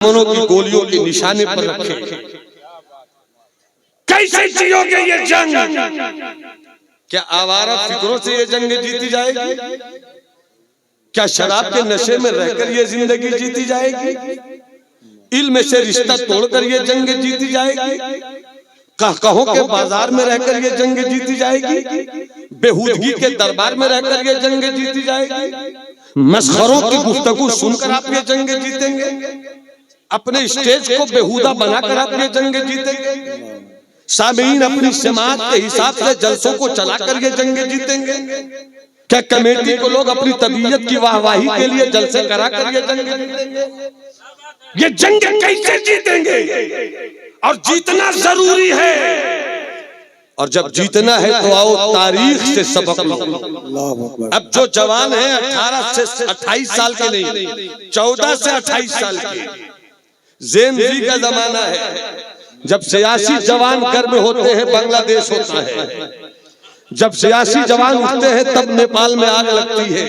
दुश्मनों की गोलियों के निशाने पर रखे। कैसे जियोगे ये जंग? क्या आवारा फिक्रों से ये जंग जीती जाएगी? क्या शराब के नशे में रहकर ये जिंदगी जीती जाएगी? इल्म से रिश्ता तोड़कर ये जंग जीती जाएगी? कहकहों के बाजार में रहकर ये जंग जीती जाएगी? बेहूदगी के दरबार में रहकर ये जंग जीती जाएगी? मस्खरों की गुफ्तगू सुनकर आप ये जंग जीतेंगे? अपने स्टेज को बेहुदा बनाकर आप ये जंग जीतेंगे? सामीन अपनी समाज के हिसाब से जलसों को चलाकर ये जंग जीतेंगे? क्या कमेटी को लोग अपनी तबीयत की वाहवाही के लिए जलसे कराकर ये जंग जीतेंगे? ये जंग कैसे जीतेंगे? और जीतना जरूरी है। और जब जीतना है तो आओ तारीख से सबक लो। अब जो जवान है 18 से 28 साल के नहीं, 14 से 28 साल के, ज़ेन जी का जमाना है। जब सियासी जवान गर्म होते हैं बांग्लादेश होता है, जब सियासी जवान उठते हैं तब नेपाल में आग लगती है,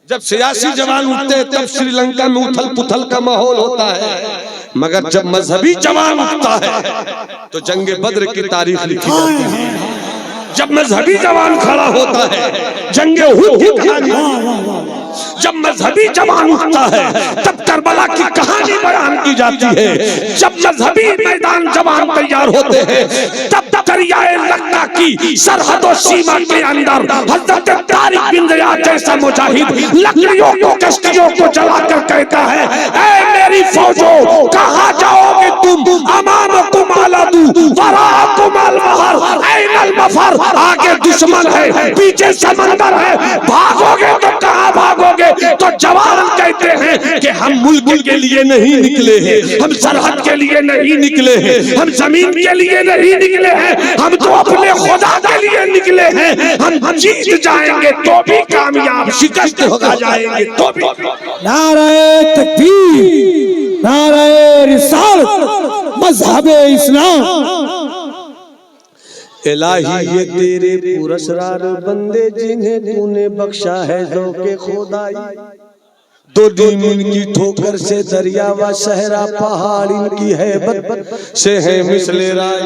जब सियासी जवान उठते हैं तब श्रीलंका में उथल पुथल का माहौल होता है। मगर जब मजहबी जवान उठता है तो जंगे बद्र की तारीख लिखी जाती है। जब मजहबी जवान खड़ा होता है जंगे उहद की कहानी, जब मजहबी जवान उठता है तब करबला की कहानी बयान की जाती है। जब मजहबी मैदान जवान तैयार होते हैं तब दरियाए लक्का की सरहदों सीमा के अंदर हजरत तारिक बिन ज़ियाद जैसा मुजाहिद लकड़ियों को कश्तियों को जलाकर कहता है, ऐ मेरी फौजों कहाँ जाओगे तुम? अमामकुम अलदू वराकुम अलबहर ऐनल मफर। आगे दुश्मन है, पीछे समंदर है, भागोगे तो कहाँ भागोगे? तो जवान कहते हैं कि हम मुल्क के लिए नहीं निकले हैं, हम सरहद के लिए नहीं निकले हैं, हम जमीन के लिए नहीं निकले हैं, हम तो अपने खुदा के लिए निकले हैं। हम जीत जाएंगे तो भी कामयाब, शिकस्त हो जाएंगे तो भी। नारे तकबीर, नारे रिसालत, मज़हबे इस्लाम। इलाही ये तेरे पुरस्कार बंदे जिन्हें तूने बख्शा है ज़ौक़े खुदाई। दो दिन की ठोकर से दरिया व सहरा पहाड़ इनकी हैबत से है मिसले राय।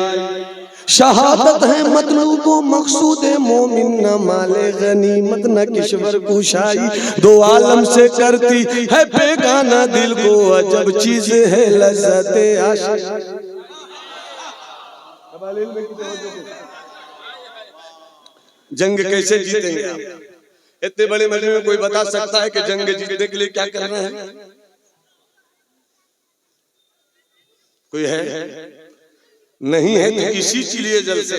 शहादत है मतलूब व मकसूद मोमिन, न माले गनीमत न किश्वर कुशाई। दो आलम से करती है बेगाना दिल को अजब चीज है लज़्ज़ते आशिक़। जंग कैसे जीतेंगे आप? इतने बड़े मजमे में कोई बता सकता है कि जंग जीतने के लिए क्या करना है? कोई है? नहीं है तो इसी के लिए जलसे।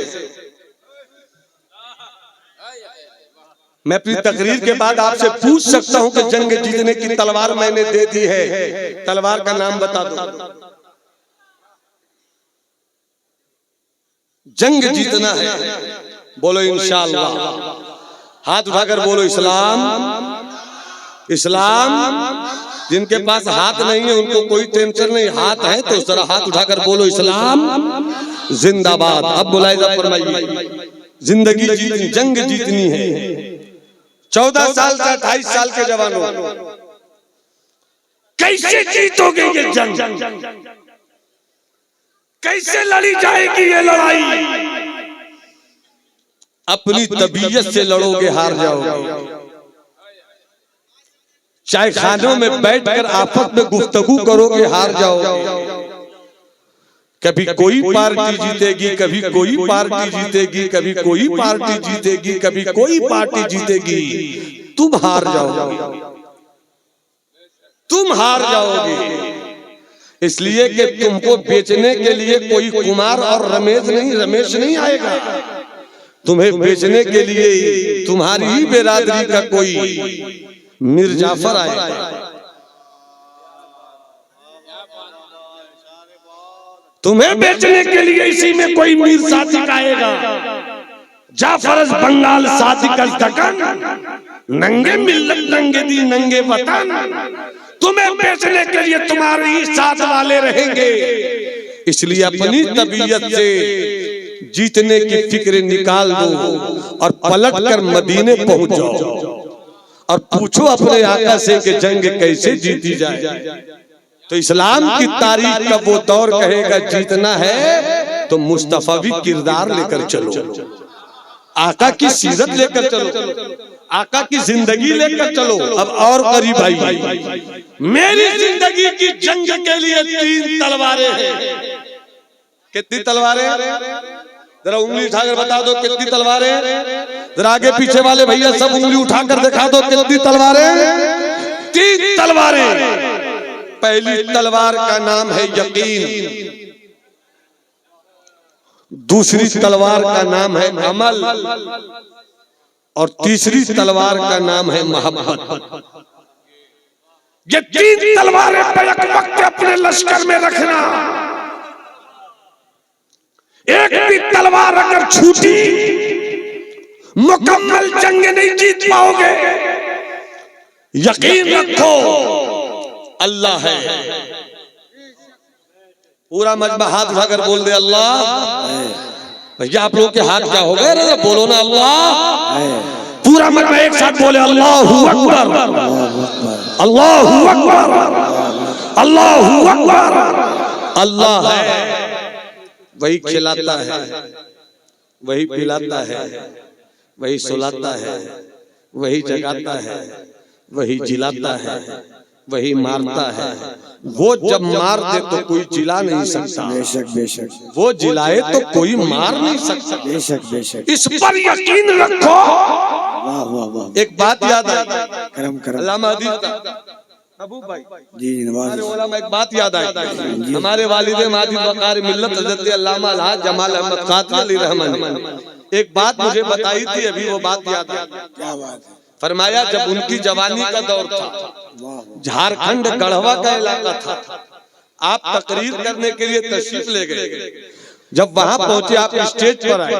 मैं अपनी तकरीर के बाद आपसे पूछ सकता हूं कि जंग जीतने की तलवार मैंने दे दी है, तलवार का नाम बता दो। जंग जीतना है, बोलो इंशाअल्लाह। हाथ उठाकर बोलो इस्लाम। इस्लाम। जिनके पास हाथ नहीं है उनको कोई टेंशन नहीं, हाथ है तो जरा हाथ उठाकर बोलो इस्लाम जिंदाबाद। अब मुलाहिजा फरमाइए, जिंदगी जीतनी, जंग जीतनी है। 14 साल से 28 साल के जवानों, कैसे जीतोगे ये जंग? कैसे लड़ी जाएगी ये लड़ाई? अपनी तबीयत से लड़ोगे, हार जाओगे। चाय खानों में बैठकर आफत में गुफ्तगू करोगे, हार जाओगे। कभी कोई पार्टी जीतेगी, कभी कोई पार्टी जीतेगी, कभी कोई पार्टी जीतेगी, कभी कोई पार्टी जीतेगी, तुम हार जाओगे, तुम हार जाओगे। इसलिए कि तुमको बेचने के लिए कोई कुमार और रमेश नहीं आएगा। तुम्हें बेचने के लिए तुम्हारी ही बेरादरी का कोई मीर जाफर आएगा। तुम्हें बेचने के लिए इसी में कोई मीर सादिक आएगा। जाफर बंगाल सादिक दकन, नंगे मिल्लत नंगे दी नंगे वतन। तुम्हें बेचने के लिए तुम्हारे ही साथ वाले रहेंगे। इसलिए अपनी तबीयत से जीतने की फिक्र निकाल दो और पलट कर मदीने पहुंच जाओ और पूछो अपने आका से कि जंग कैसे जीती जाए। तो इस्लाम की तारीख का वो दौर कहेगा जीतना है तो मुस्तफावी किरदार लेकर चलो, आका की सीरत लेकर चलो, आका की जिंदगी लेकर चलो। अब और करीब आई, मेरी जिंदगी की जंग के लिए 3 तलवारें हैं। कितनी तलवारें? जरा उंगली उठाकर बता दो कितनी तलवारें। जरा आगे पीछे वाले भैया सब उंगली उठाकर दिखा दो कितनी तलवारें। 3 तलवारें। पहली तलवार का नाम है यकीन, दूसरी तलवार का नाम है अमल, और तीसरी तलवार का नाम है मोहब्बत। ये 3 तलवारें बैक वक्त अपने लश्कर में रखना। एक भी तलवार अगर छूटी मुकम्मल जंग नहीं जीत पाओगे। यकीन रखो अल्लाह है। पूरा मजमा हाथ उठाकर बोल दे अल्लाह। भैया आप लोगों के हाथ क्या हो गए? बोलो ना अल्लाह। पूरा मजमा एक साथ बोले अल्लाहू अकबर, अल्लाहू अकबर, अल्लाहू अकबर। अल्लाह है, वही खिलाता है, वही पिलाता है, वही सुलाता है, वही जगाता है, वही जिलाता है, वही मारता है। वो जब मार दे तो कोई जिला नहीं सकता, बेशक बेशक। वो जिलाए तो कोई मार नहीं सकता, बेशक बेशक। इस पर यकीन रखो। वाह वाह वाह। एक बात याद आई, करम करम। अल्लामा हदीस अबू भाई जी नवाज। एक बात याद आई, हमारे वालिद माजिद वकार मिल्लत हज़रत अल्लामा अलहाज जमाल अहमद कादरी अली रहमान एक बात मुझे बताई थी, अभी वो बात याद आई। क्या बात है? फरमाया जब उनकी जवानी का दौर था, झारखंड गढ़वा का इलाका था, आप तकरीर करने के लिए तशरीफ ले गए। जब वहां पहुंचे आप स्टेज पर आए,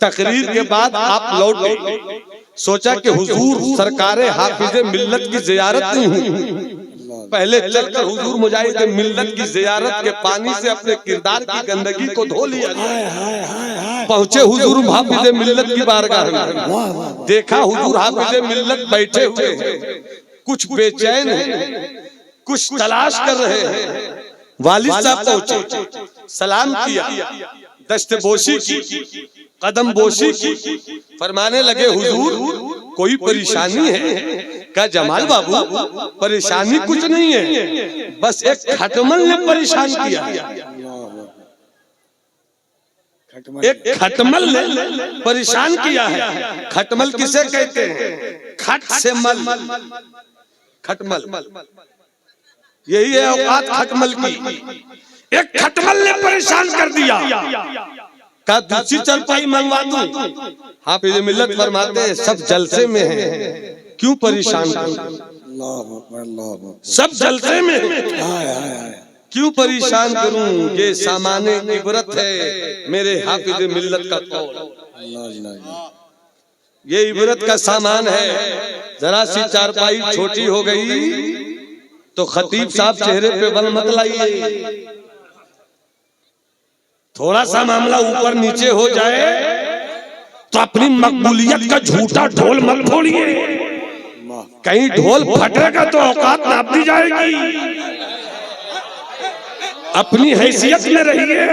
तकरीर के बाद आप लौट गए। सोचा कि हुजूर सरकारे हाफिज़े मिल्लत की जियारत नहीं हुई, पहले चलकर हुजूर मुजाहिद मिल्लत की जियारत के पानी से अपने किरदार की गंदगी को धो लिया। पहुंचे हुजूर हाफिज़े मिल्लत की बारगाह में, देखा हुजूर हाफिज़े मिल्लत बैठे हुए हैं, कुछ बेचैन हैं, कुछ तलाश कर रहे हैं। वालिद साहब पहुंचे, सलाम किया, दस्तबोशी की, कदम बोशी की, फरमाने लगे हुजूर कोई परेशानी है? क्या जमाल बाबू परेशानी कुछ नहीं है, बस एक खटमल ने परेशान किया। एक खटमल ने परेशान किया है। खटमल किसे कहते हैं? खट से मल, खटमल यही है औकात खटमल की। एक खटमल ने परेशान कर दिया। का दूसरी चरपाई मंगवा दूं? हाफिज़ मिल्लत फरमाते हैं सब जलसे में है, क्यों परेशान करूं? सब जलसे में क्यों परेशान करूं? ये सामाने इबरत है मेरे हाफिज़ मिल्लत का कौल, ये इबरत का सामान है। जरा सी चारपाई छोटी हो गई तो खतीब साहब चेहरे पे बल मत लाइए, थोड़ा सा मामला ऊपर नीचे हो जाए तो अपनी मकबूलियत का झूठा ढोल मत फोड़िए, कहीं ढोल फटेगा तो औकात नाप दी जाएगी। अपनी हैसियत में रहिए,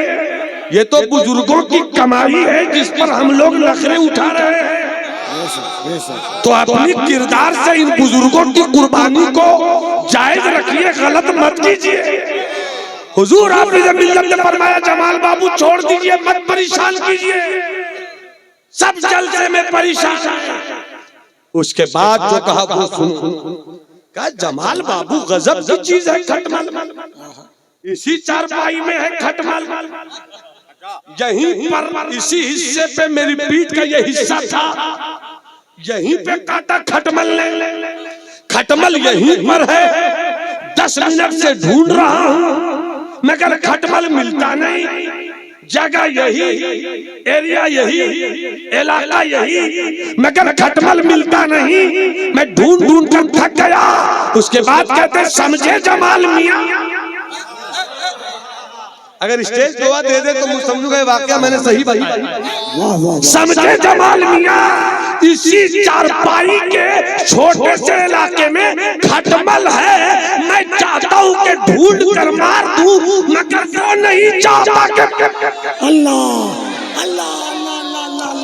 ये तो बुजुर्गों की कमाई है जिस पर हम लोग नखरे उठा रहे हैं। तो अपनी किरदार से इन बुजुर्गों की कुर्बानी को जायज रखिए, गलत मत कीजिए। हुजूर हाफिज़ मिल्लत ने फरमाया जमाल बाबू छोड़ दीजिए, मत परेशान कीजिए, सब जलसे में परेशान है। उसके बाद जो कहा वो सुनो, कहा जमाल बाबू गजब की चीज है खटमल, इसी चारपाई में है खटमल, यहीं पर इसी हिस्से पे मेरी पीठ का ये हिस्सा था, यहीं पे काटा खटमल ने, खटमल यहीं पर है। 10 मिनट से ढूंढ रहा हूं मगर खटमल मिलता नहीं, जगह यही, एरिया यही, इलाका यही, मगर खटमल मिलता नहीं। मैं ढूंढ ढूंढ कर थक गया। उसके बाद कहते समझे जमाल मियां, अगर स्टेज दुआ दे दे तो मुझ समझूंगा वाकया मैंने सही बताया। वाह वाह समझे जमाल मियां, इसी चारपाई के छोटे से इलाके में खटमल है। मैं चाहता हूँ कि ढूंढ कर मार दूं, मगर वो नहीं चाहता कि अल्लाह अल्लाह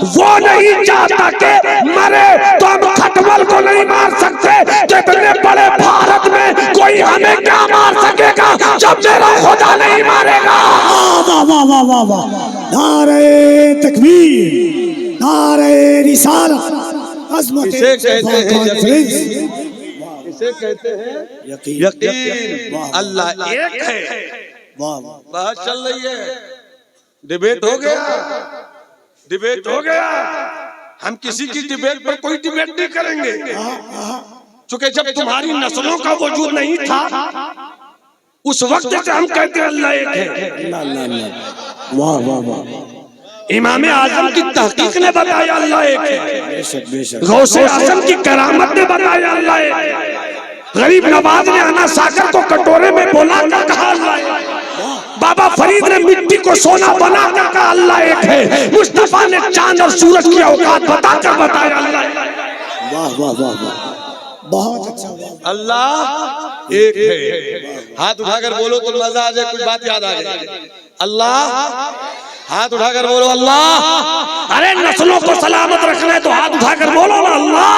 वो नहीं चाहता कि मरे, तो हम खटमल को नहीं मार सकते। कितने बड़े भारत में कोई हमें क्या मार सकेगा जब मेरा खुदा नहीं मारेगा। वाह वाह वाह वाह वाह। नारे तकबीर, नारे रिसालत, अज़मत इसे कहते हैं कॉन्फ्रेंस। इसे कहते हैं यकीन यकीन। वाह अल्लाह एक है। वाह वाह। बात चल रही है, डिबेट हो गया, डिबेट हो गया। हम किसी की डिबेट पर कोई डिबेट नहीं करेंगे, क्योंकि जब तुम्हारी नस्लों का वजूद नहीं था उस वक्त से हम कहते हैं अल्लाह एक है। अल्लाह अल्लाह अल्लाह। वाह वाह वाह। इमाम आजम की तहकीक ने बताया अल्लाह एक है। बेशक बेशक। गौसे आजम की करामत ने बताया अल्लाह एक है। गरीब नवाज ने आना साकर को कटोरे में बोला कर कहा अल्लाह एक है। बाबा फरीद ने मिट्टी को सोना बना कर कहा अल्लाह एक है। मुस्तफा ने चांद और सूरज की औकात बताकर बताया अल्लाह एक है। वाह वाह वाह वाह। बहुत अच्छा। वाह अल्लाह एक है। हाथ उठाकर बोलो तो मजा आ जाए, कुछ बात याद आ जाए। अल्लाह, हाथ उठाकर बोलो अल्लाह। अरे नस्लों को सलामत रखना है तो हाथ उठाकर बोलो ना अल्लाह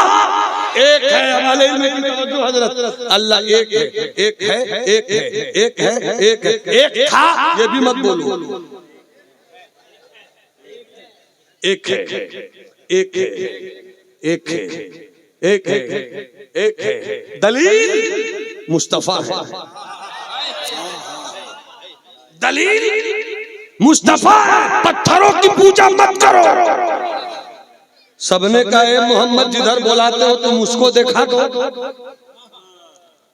एक है। हमारे इल्म की तवज्जो हजरत, अल्लाह एक है, एक है, एक है, एक है, एक है, एक था, ये भी मत बोलो। एक है, एक है, एक है, एक है, एक है। दलील मुस्तफा है। दलील मुस्तफा है। पत्थरों की पूजा मत करो। सबने कहा ए मोहम्मद जिधर बुलाते हो तुम उसको देखा दो।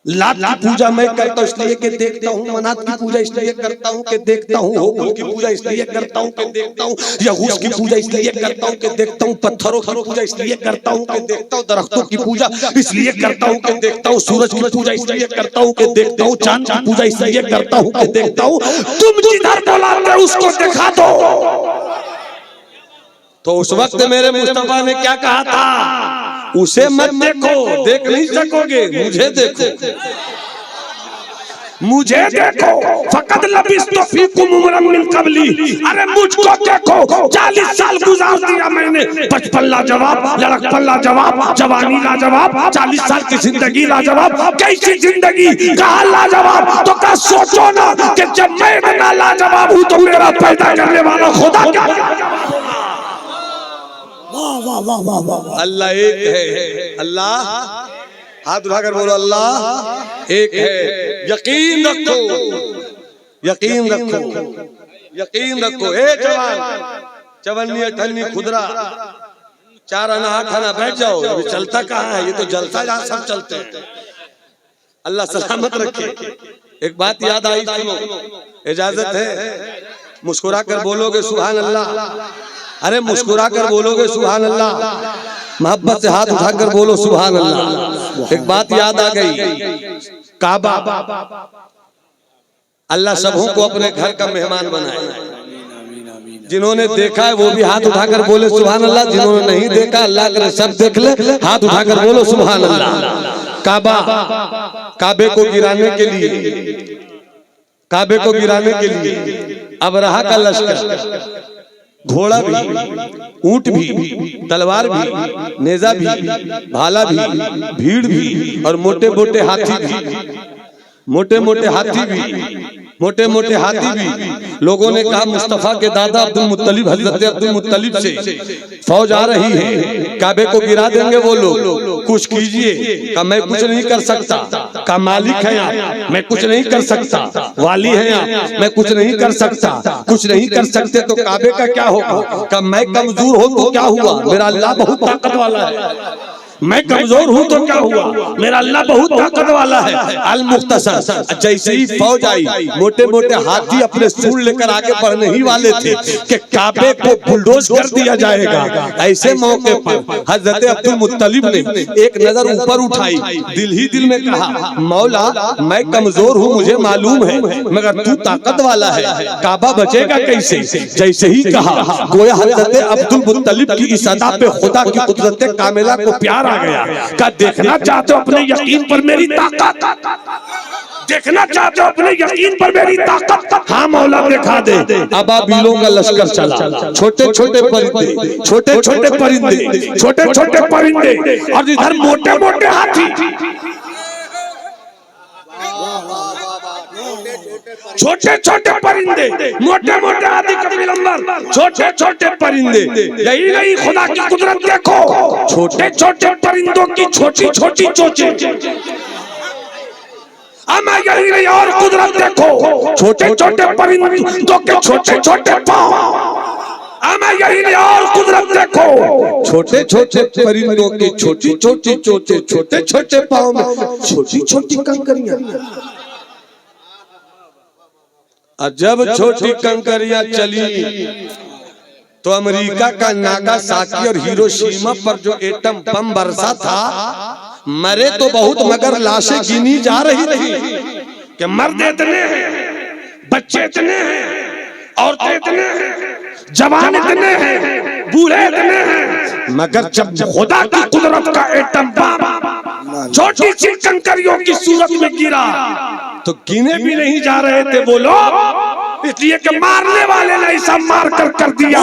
लात की पूजा मैं करता हूँ इसलिए कि देखता हूँ, मनात की पूजा इसलिए करता हूँ कि देखता हूँ, होबुल की पूजा इसलिए करता हूँ कि देखता हूँ, यहूस की पूजा इसलिए करता हूँ कि देखता हूँ, पत्थरों की पूजा इसलिए करता हूँ कि देखता हूँ, दरख्तों की पूजा इसलिए करता हूँ कि देखता हूँ, सूरज की पूजा इसलिए करता हूँ कि देखता हूँ, चांद की पूजा इसलिए करता हूँ कि देखता हूँ। तुम जिधर बुलाते हो उसको दिखा दो। तो उस वक्त मेरे मुस्तफा ने क्या कहा था? उसे मत देखो, देख नहीं सकोगे, मुझे देखो, मुझे देखो। फकत लबिस्तु फीकुम उमरन मिन कबली। अरे मुझको देखो, 40 साल गुजार दिया मैंने। बचपन लाजवाब, लड़कपन लाजवाब, जवानी लाजवाब, 40 साल की जिंदगी लाजवाब। कैसी जिंदगी, कहा लाजवाब? तो क्या सोचो ना कि जब मैं इतना लाजवाब हूँ तो मेरा पैदा करने वाला खुदा क्या लाजवाब होगा। वाह वाह वाह वाह वाह। अल्लाह एक है। अल्लाह, हाथ उठाकर बोलो अल्लाह एक है। यकीन रखो, यकीन रखो, यकीन रखो। ए जवान, चवन्नी अठन्नी खुदरा, 4 आना 8 आना बैठ जाओ। अभी चलता कहाँ है, ये तो जलता जहाँ सब चलते हैं। अल्लाह सलामत रखे। एक बात याद आई, सुनो, इजाजत है? मुस्कुरा कर बोलोगे सुभान अल्लाह। अरे मुस्कुरा कर बोलोगे सुभान अल्लाह। मोहब्बत से हाथ उठाकर बोलो सुभान अल्लाह। एक बात याद आ गई, काबा। अल्लाह सबों को अपने घर का मेहमान बनाए। जिन्होंने देखा है वो भी हाथ उठाकर बोले सुभान अल्लाह। जिन्होंने नहीं देखा अल्लाह करे सब देख ले, हाथ उठाकर बोलो सुभान अल्लाह। काबा, काबे को गिराने के लिए, काबे को गिराने के लिए अबरहा का लश्कर, घोड़ा भी, ऊंट भी, तलवार भी, नेजा भी, भाला भी, भीड़ भी और मोटे मोटे हाथी भी, मोटे मोटे हाथी भी, मोटे मोटे हाथी भी। लोगों ने कहा मुस्तफा के दादा अब्दुल मुत्तलिब, हज़रत अब्दुल मुत्तलिब से फौज आ रही है, काबे को गिरा देंगे वो लोग, कुछ कीजिए। का मैं कुछ नहीं कर सकता। का मालिक है आप, मैं कुछ नहीं कर सकता। वाली है आप, मैं कुछ नहीं कर सकता। कुछ नहीं कर सकते तो काबे का क्या होगा? का मैं कमजोर हो तो क्या हुआ? मेरा अल्लाह बहुत ताकत वाला है। मैं कमजोर हूँ तो क्या हुआ, मेरा अल्लाह बहुत ताकत वाला है। अल मुख्तसर, जैसे ही फौज आई, मोटे मोटे हाथी अपने सूंड लेकर आगे बढ़ने ही वाले थे कि काबे को बुलडोज कर दिया जाएगा। ऐसे मौके पर हजरत अब्दुल मुत्तलिब ने एक नजर ऊपर उठाई, दिल ही दिल में कहा, मौला मैं कमजोर हूँ मुझे मालूम है, मगर तू ताकत वाला है, काबा बचेगा कैसे। जैसे ही कहा, गोया हजरत अब्दुल मुत्तलिब की इस अदा पे खुदा की कुदरत कामिला को प्यार आ गया। क्या देखना चाहते हो अपने यकीन पर मेरी ताकत, देखना चाहते हो अपने यकीन पर मेरी ताकत, हाँ मौला दिखा दे। अबाबीलों का लश्कर चला, छोटे छोटे परिंदे, छोटे छोटे परिंदे, छोटे छोटे परिंदे, और इधर मोटे मोटे हाथी, छोटे छोटे परिंदे, मोटे मोटे हाथी का विलंबर, छोटे छोटे परिंदे। यही नहीं खुदा की कुदरत देखो, छोटे छोटे परिंदों की छोटी छोटी चोंचें। मैं यही नहीं और कुदरत देखो, छोटे छोटे परिंदों के छोटे छोटे पांव। मैं यही नहीं और कुदरत देखो, छोटे छोटे परिंदों की छोटी छोटी चोंचें, छोटे छोटे पांव में छोटी छोटी कंकरियां। जब छोटी कंकरियां चली तो अमेरिका का नागासाकी और हिरोशिमा पर जो एटम बम बरसा था, मरे तो बहुत मगर लाशें गिनी जा रही थी कि मर्द इतने हैं, बच्चे इतने हैं, औरतें इतने हैं, जवान इतने हैं, बूढ़े इतने हैं, मगर जब खुदा की कुदरत का एटम बम छोटी सी कंकरियों की सूरत में गिरा तो गिने भी नहीं जा रहे थे वो लोग, इसलिए कि मारने वाले ने ऐसा मार कर दिया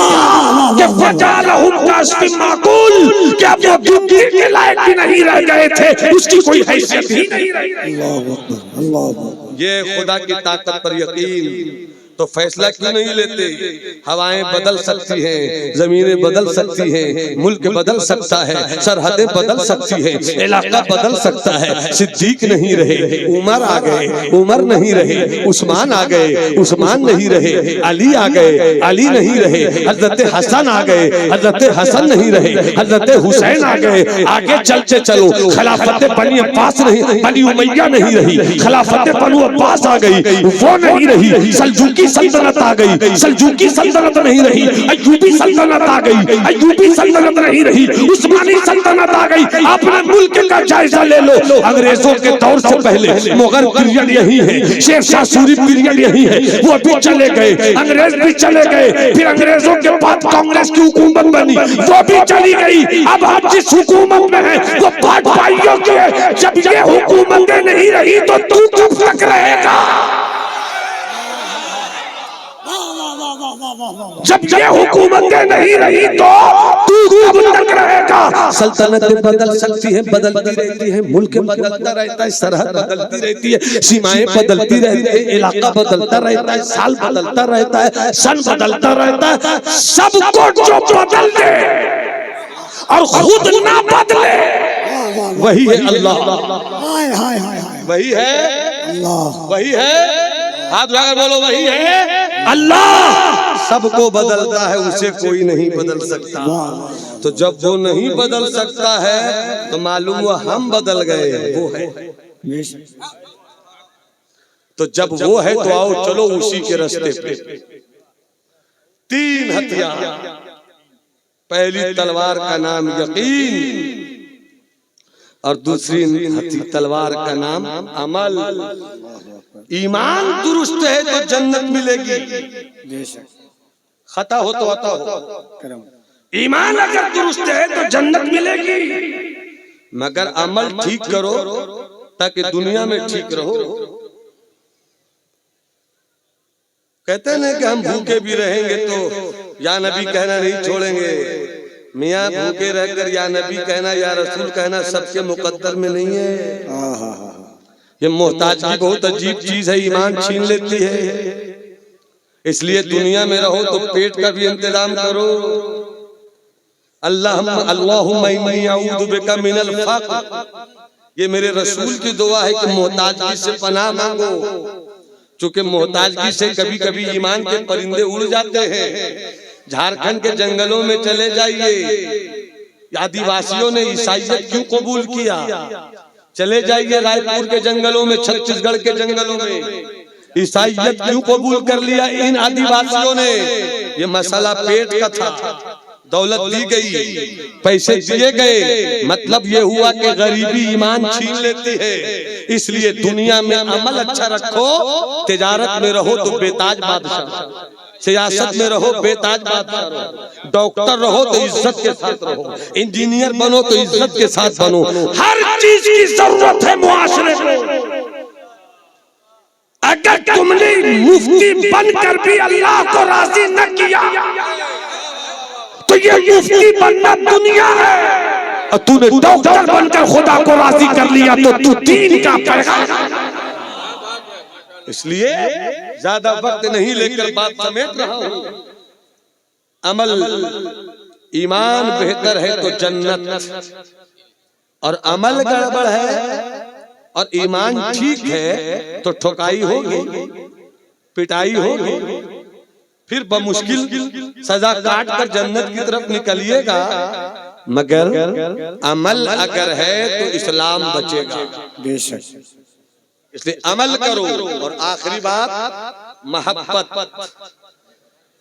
कि फजालहुम कास्फिन माकूल, कि अब वो गिनती के लायक भी नहीं रह गए थे, उसकी कोई हैसियत ही नहीं रही। ये खुदा की ताकत पर यकीन, तो फैसला क्यों नहीं लेते। हवाएं बदल सकती हैं, जमीनें बदल सकती हैं, मुल्क बदल सकता है, सरहदें बदल सकती हैं, इलाका बदल सकता है। सिद्दीक नहीं रहे, उमर आ गए, उमर नहीं रहे, उस्मान आ गए, उस्मान नहीं रहे, अली आ गए, अली नहीं रहे, हजरत हसन आ गए, हजरत हसन नहीं रहे, हजरत हुसैन आ गए। आगे चलते चलो, खिलाफत बनी अब्बास नहीं, बनी उमैया नहीं रही, खिलाफत बनु अब्बास आ गई, वो नहीं रही। सल्जूकी सल्तनत आ गई, सल्जूकी सल्तनत नहीं रही। अय्यूबी सल्तनत आ गई, अय्यूबी सल्तनत नहीं रही। उस्मानी सल्तनत आ गई। अपने मुल्क का जायजा ले लो, अंग्रेजों के दौर से पहले मुगल पीरियड यही है, शेरशाह सूरी पीरियड यही है, वो भी चले गए, अंग्रेज भी चले गए, फिर अंग्रेजों के बाद कांग्रेस की हुकूमत बनी, वो भी चली गई। अब हम जिस हुकूमत में है वो भाइयों की है। जब ये हुकूमतें नहीं रही तो तू कब तक रहेगा, जब ये हुकूमतें नहीं रही तो तू कब तक रहेगा। सल्तनतें बदल सकती हैं, बदलती रहती है, मुल्क बदलता रहता है, सरहद बदलती रहती है, सीमाएं बदलती रहती है, इलाका बदलता रहता है, साल बदलता रहता है, सन बदलता रहता है। सबको जो बदल दे और खुद ना बदले वही है अल्लाह, वही है अल्लाह, वही है, हाथ उठाकर बोलो वही है अल्लाह। सबको बदलता है, उसे कोई नहीं बदल सकता। तो जब वो नहीं बदल सकता है तो मालूम हुआ हम बदल गए, वो है। तो जब वो है तो आओ चलो उसी के रास्ते पे। तीन हथियार, पहली तलवार का नाम यकीन और दूसरी तलवार का नाम अमल। ईमान दुरुस्त है तो जन्नत मिलेगी, खता हो तो अता हो। ईमान अगर दुरुस्त है तो जन्नत मिलेगी, मगर अमल ठीक करो ताकि दुनिया में ठीक रहो। कहते हैं कि हम भूखे भी रहेंगे तो या नबी कहना नहीं छोड़ेंगे। मियाँ भूखे रहकर या नबी कहना या रसूल कहना सबके मुकद्दर में नहीं है। ये मोहताजगी बहुत अजीब चीज है, ईमान छीन लेती है। इसलिए दुनिया में रहो तो पेट का भी इंतजाम करो। अल्लाहुम्मा इन्नी अऊज़ु बिका मिनल फ़क़्र, ये मेरे रसूल की दुआ है कि मोहताजगी से पनाह मांगो। चूंकि मोहताजगी से कभी कभी ईमान के परिंदे उड़ जाते हैं। झारखंड के जंगलों में चले जाइए, आदिवासियों ने ईसाइयत क्यों कबूल किया? चले जाइए रायपुर के जंगलों में, छत्तीसगढ़ के जंगलों में, ईसाइयत क्यों कबूल कर लिया इन आदिवासियों ने? ये मसला पेट का था, दौलत दी गई, पैसे दिए गए, मतलब ये हुआ कि गरीबी ईमान छीन लेती है। इसलिए दुनिया में अमल अच्छा रखो, तिजारत में रहो तो बेताज बादशाह, सियासत में रहो बेताज बादशाह रहो, डॉक्टर रहो तो इज्जत के साथ रहो, इंजीनियर बनो तो इज्जत के साथ बनो। हर चीज की जरूरत है मुआशरे को। अगर तुमने मुफ्ती बनकर भी अल्लाह को राजी न किया तो ये मुफ्ती बनना दुनिया है, और तूने डॉक्टर बनकर खुदा को राजी कर लिया तो तू दीन का पैगाम। इसलिए ज्यादा वक्त नहीं लेकर बात समेट रहा हूं। अमल ईमान बेहतर है तो जन्नत, और अमल गड़बड़ है और ईमान ठीक है तो ठोकाई होगी, पिटाई होगी, फिर बमुश्किल सजा काट कर जन्नत की तरफ निकलिएगा। मगर अमल अगर है तो इस्लाम बचेगा, बेशक। इसलिए अमल करो। और आखिरी बात, मोहब्बत।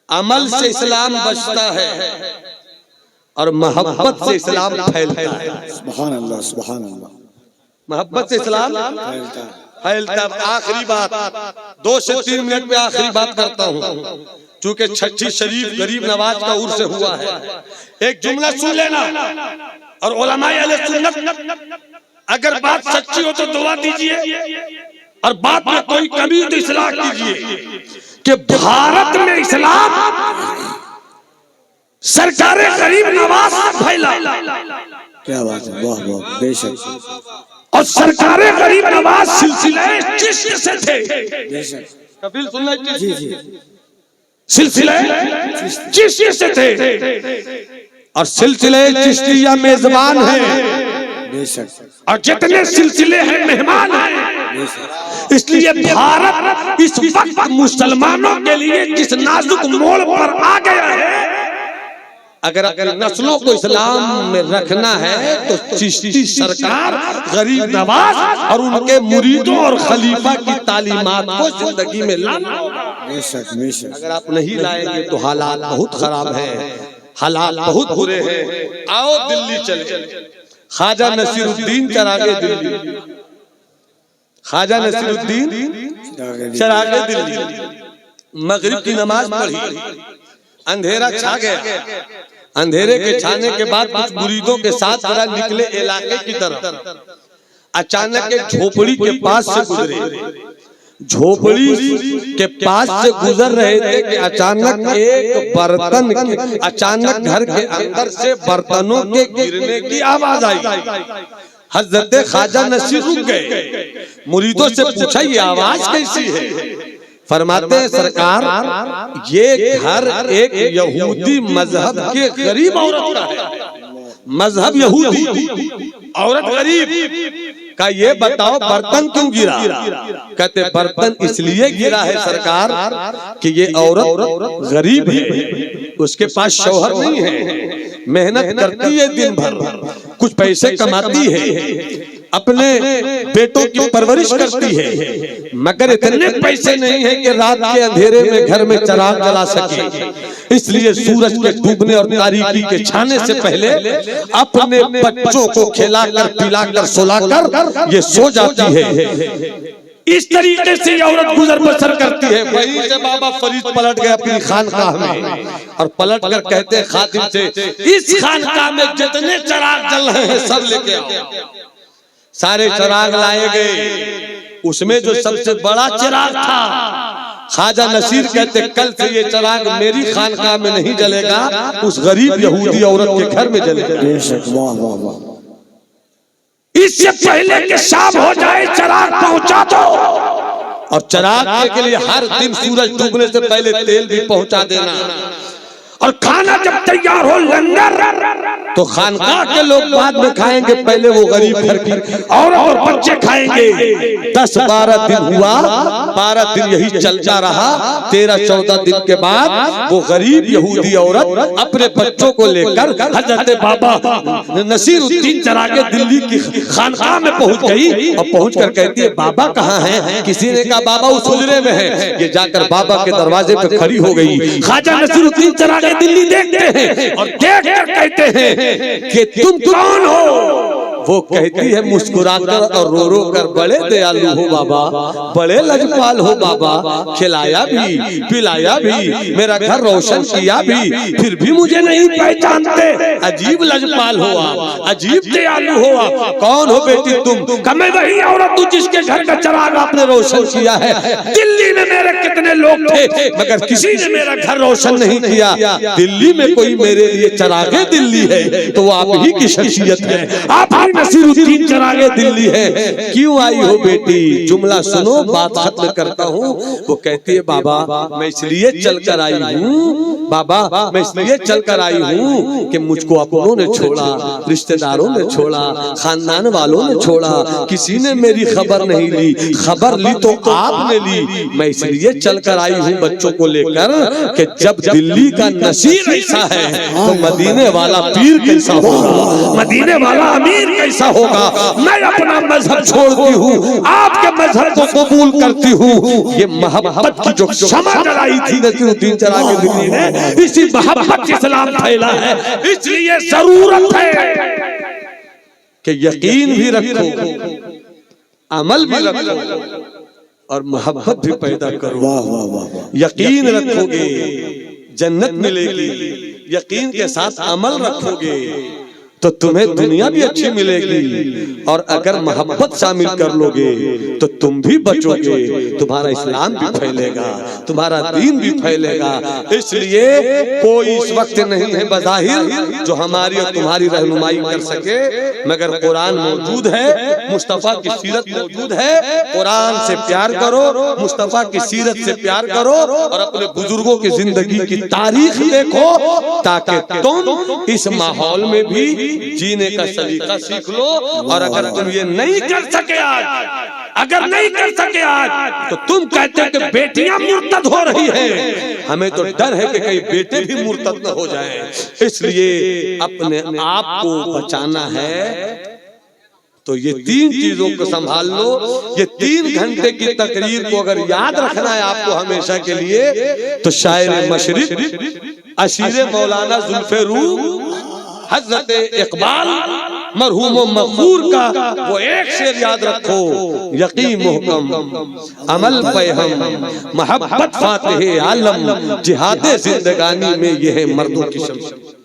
अमल से इस्लाम बचता है और मोहब्बत से इस्लाम फैलता है। सुभान अल्लाह, सुभान अल्लाह। मोहब्बत से इस्लाम फैलता। आखिरी बात, 2 से 3 मिनट में आखिरी बात करता हूँ, चूंकि छठी शरीफ गरीब नवाज का उर्स से हुआ है। एक जुमला सुन लेना, और उलमाए अहले सुन्नत अगर बात सच्ची हो तो दुआ दीजिए, और बात में कोई कमी तो इस्लाह कीजिए कि भारत में इस्लाम सरकार गरीब नवाज से फैला। क्या बात है, वाह वाह, बेशक। और सरकार गरीब नवाज सिलसिले चिश्त से थे। बेशक। कपिल सुनना, जी जी, सिलसिले चिश्ती से थे, और सिलसिले चिश्तिया मेजबान है, बेशक। और जितने सिलसिले हैं मेहमान हैं। इसलिए भारत इस वक्त मुसलमानों के लिए जिस नाजुक मोड़ पर आ गया है, अगर नस्लों को इस्लाम में रखना है तो चिश्ती सरकार गरीब नवाज और उनके मुरीदों और खलीफा की तालीमात को जिंदगी में लाना होगा। बेशक बेशक। अगर आप नहीं लाएंगे तो हालात बहुत खराब है, हालात बहुत बुरे हैं। आओ दिल्ली चले, ख्वाजा नसीरुद्दीन चरागे दिल्ली, ख्वाजा नसीरुद्दीन चरागे दिल्ली। मगरिब की नमाज पढ़ी, अंधेरा छा गया। अंधेरे के छाने के बाद कुछ मुरीदों के साथ जरा निकले इलाके की तरफ। अचानक एक झोपड़ी के पास से गुजरे। झोपड़ी के पास से गुजर रहे थे कि अचानक एक बर्तन के, अचानक घर के अंदर से बर्तनों के गिरने की आवाज आई। हजरत ख्वाजा नसीर रुक गए, मुरीदों से पूछा ये आवाज कैसी है? फरमाते हैं सरकार, ये घर एक यहूदी मजहब के गरीब औरत का है। मजहब यहूदी, औरत गरीब का। ये बताओ बर्तन क्यों गिरा? कहते बर्तन इसलिए गिरा है सरकार कि ये औरत गरीब है, उसके पास शौहर नहीं है, मेहनत करती है दिन भर, कुछ पैसे कमाती है, अपने बेटों की परवरिश करती है, मगर इतने पैसे नहीं है कि रात के अंधेरे में घर में चिराग जला सके। इसलिए सूरज के डूबने और तारीकी के छाने से पहले अपने बच्चों को खिलाकर पिलाकर सुलाकर ये सो जाती है। इस तरीके से ये औरत गुजर बसर करती है। वहीं से बाबा फरीद पलट गए अपनी खानकाह में, और पलट कर कहते हैं खातिम से, इस खानकाह में जितने चिराग जल रहे हैं सब लेके आओ। सारे चिराग लाए गए, उसमें जो सबसे बड़ा चिराग था, ख्वाजा नसीर कहते कल से ये चिराग मेरी खानकाह में नहीं जलेगा, उस गरीब यहूदी औरत के घर में जलेगा। बेशक, वाह वाह वाह। इससे पहले कि शाम हो जाए चिराग पहुंचा दो, और चिराग के लिए हर दिन सूरज डूबने से पहले तेल भी पहुंचा देना। और खाना जब तैयार हो लंगर तो खानकाह के लोग बाद में खाएंगे, पहले वो गरीब घर की औरत और बच्चे खाएंगे। 10-12 दिन हुआ, 12 दिन यही चलता रहा। 13-14 दिन के बाद वो गरीब यहूदी औरत अपने बच्चों को लेकर हजरत बाबा नसीरुद्दीन चरागे दिल्ली की खानकाह में पहुंच गई और पहुंचकर कहती है बाबा कहाँ हैं? किसी ने कहा बाबा उस हुजरे में है। ये जाकर बाबा के दरवाजे पे खड़ी हो गई। ख्वाजा नसीरुद्दीन चरागे दिल्ली देखते हैं और देख कर कहते हैं कि तुम कौन हो? वो कहती है मुस्कुराकर और रो रो कर बड़े दयालु हो बाबा, बड़े लजपाल हो बाबा, खिलाया भी पिलाया भी, मेरा घर रोशन किया भी, फिर भी मुझे नहीं पहचानते। अजीब लजपाल हो आप, अजीब दयालु हो आप। कौन हो बेटी तुम? मैं वही औरत हूँ जिसके घर का चिराग आपने रोशन किया है। दिल्ली में मेरे कितने लोग थे मगर किसी ने मेरा घर रोशन नहीं किया। दिल्ली में कोई मेरे लिए चिरागे दिल्ली है तो वो आप ही की शख्सियत है। आप नसीरुद्दीन चरागे दिल्ली है। क्यों आई हो बेटी? जुमला सुनो, बात खत्म करता हूँ। वो कहती है बाबा मैं इसलिए चलकर आई हूँ, बाबा मैं इसलिए चलकर आई हूँ कि मुझको अपनों ने छोड़ा, रिश्तेदारों ने छोड़ा, खानदान वालों ने छोड़ा, किसी ने मेरी खबर नहीं ली। खबर ली तो आपने ली। मैं इसलिए चलकर आई हूँ बच्चों को लेकर कि जब दिल्ली का नसीर ऐसा है तो मदीने वाला पीर कैसा होगा, मदीने वाला अमीर कैसा होगा। मैं अपना मजहब छोड़ती हूँ, आपके मजहब को कबूल करती हूँ। ये मोहब्बत की जो शमा जलाई थी नसीरुद्दीन चरागे दिल्ली ने, इसी मोहब्बत से इस्लाम फैला है। इसलिए जरूरत है कि यकीन भी रखो, अमल भी रखो और मोहब्बत भी पैदा करो। यकीन रखोगे जन्नत मिलेगी, यकीन के साथ अमल रखोगे तो तुम्हें दुनिया भी अच्छी मिलेगी और अगर मोहब्बत शामिल कर लोगे तो तुम भी बचोगे, तुम्हारा इस्लाम भी फैलेगा, तुम्हारा दीन भी फैलेगा। इसलिए कोई इस वक्त नहीं है बज़ाहिर जो हमारी और तुम्हारी रहनुमाई कर सके मगर कुरान मौजूद है, मुस्तफा की सीरत मौजूद है। कुरान से प्यार करो, मुस्तफा की सीरत से प्यार करो और अपने बुजुर्गों की जिंदगी की तारीख देखो ताकि तुम इस माहौल में भी जीने का सलीका सीख लो। और अगर तुम ये नहीं कर सके आज, अगर नहीं कर सके आज तो तुम कहते हो कि बेटियां मुर्तद हो रही हैं, हमें तो डर है कि कहीं बेटे भी मुर्तद न हो जाएं। इसलिए अपने आप को बचाना है तो ये 3 चीजों को संभाल लो। ये 3 घंटे की तकरीर को अगर याद रखना है आपको हमेशा के लिए तो शायर मशरिक अशीर मौलाना जुल्फे रूह हजरत इकबाल मरहूम मगफूर का वो एक शेर याद रखो, यकीन मुहकम अमल पे हम मोहब्बत फातिह आलम जिहाद जिंदगानी में ये है मर्दों की शमशम।